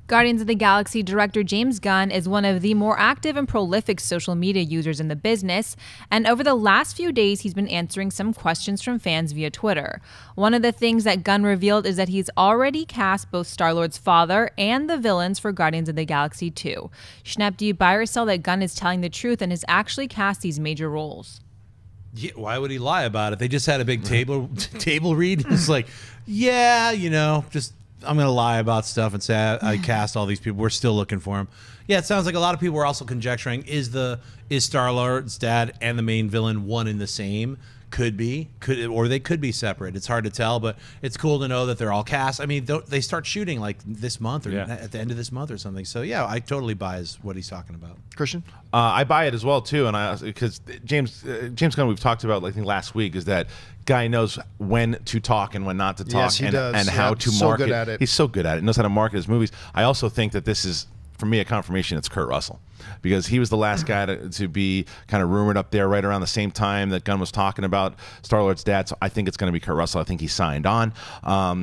Guardians of the Galaxy director James Gunn is one of the more active and prolific social media users in the business, and over the last few days he's been answering some questions from fans via Twitter. One of the things that Gunn revealed is that he's already cast both Star-Lord's father and the villains for Guardians of the Galaxy 2. Schnepp, do you buy or sell that Gunn is telling the truth and has actually cast these major roles? Yeah, why would he lie about it? They just had a big table read. It's like, yeah, you know, just I'm going to lie about stuff and say I cast all these people. We're still looking for him. Yeah, it sounds like a lot of people were also conjecturing, is Star-Lord's dad and the main villain one and the same? Could be, or they could be separate. It's hard to tell, but it's cool to know that they're all cast. I mean, they start shooting like this month or at the end of this month or something. So yeah, I totally buy what he's talking about. Christian, I buy it as well too, and because James Gunn, we've talked about, I think last week, is that guy knows when to talk and when not to talk, yes, he does. And how to so market. Good at it. He's so good at it. He knows how to market his movies. I also think that this is, for me, a confirmation it's Kurt Russell, because he was the last guy to be kind of rumored up there right around the same time that Gunn was talking about Star-Lord's dad. So I think it's going to be Kurt Russell. I think he signed on.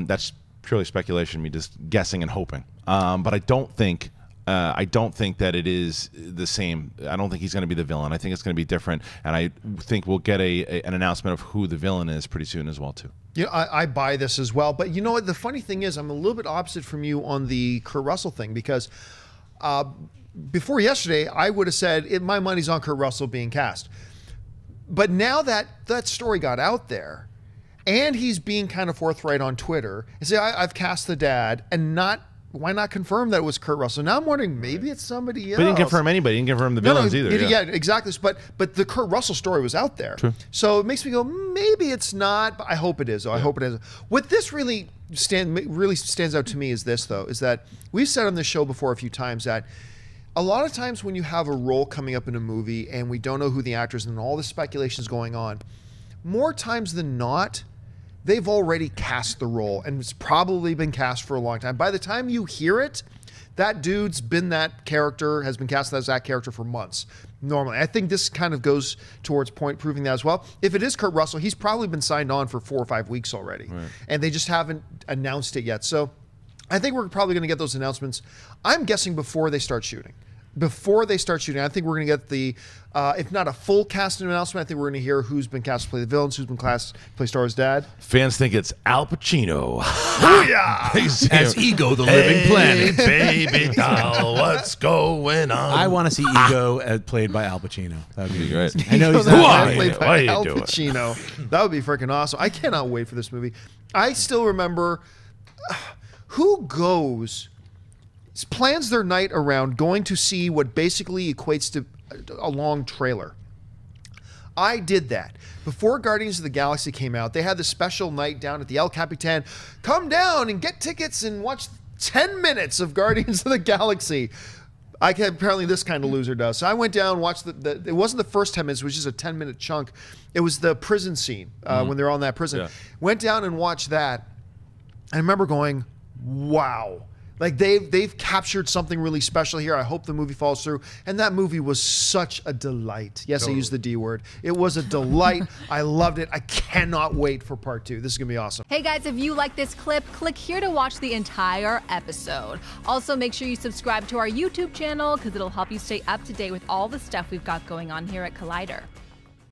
That's purely speculation, me just guessing and hoping. But I don't think that it is the same. I don't think he's going to be the villain. I think it's going to be different, and I think we'll get an announcement of who the villain is pretty soon as well too. Yeah, I buy this as well. But you know what? The funny thing is, I'm a little bit opposite from you on the Kurt Russell thing, because before yesterday, I would have said my money's on Kurt Russell being cast. But now that that story got out there, and he's being kind of forthright on Twitter, and say I've cast the dad, and why not confirm that it was Kurt Russell? Now I'm wondering, maybe it's somebody else. But he didn't confirm anybody. He didn't confirm the villains either. Yeah, exactly. But the Kurt Russell story was out there. True. So it makes me go, maybe it's not, but I hope it is. I hope it is. What this really stands out to me is this, though, is that we've said on this show before a few times that a lot of times when you have a role coming up in a movie and we don't know who the actor is and all the speculation is going on, more times than not, they've already cast the role, and it's probably been cast for a long time. By the time you hear it, that dude's been that character, has been cast as that character for months. Normally, I think this kind of goes towards proving that as well. If it is Kurt Russell, he's probably been signed on for 4 or 5 weeks already, and they just haven't announced it yet. So I think we're probably going to get those announcements, I'm guessing, before they start shooting. Before they start shooting, I think we're going to get the, if not a full casting announcement, I think we're going to hear who's been cast to play the villains, who's been cast to play Star's dad. Fans think it's Al Pacino. Oh, yeah! As Ego, the living planet. Baby doll, what's going on? I want to see Ego played by Al Pacino. That would be great. I know he's played not by Al Pacino. That would be freaking awesome. I cannot wait for this movie. I still remember who plans their night around going to see what basically equates to a long trailer. I did that. Before Guardians of the Galaxy came out, they had this special night down at the El Capitan. Come down and get tickets and watch 10 minutes of Guardians of the Galaxy. Apparently this kind of loser does. So I went down and watched it wasn't the first 10 minutes, it was just a 10-minute chunk. It was the prison scene when they're on that prison. Yeah. Went down and watched that. I remember going, wow. Like they've captured something really special here. I hope the movie falls through. And that movie was such a delight. Yes, totally. I used the D word. It was a delight. I loved it. I cannot wait for part 2. This is going to be awesome. Hey guys, if you like this clip, click here to watch the entire episode. Also, make sure you subscribe to our YouTube channel because it'll help you stay up to date with all the stuff we've got going on here at Collider.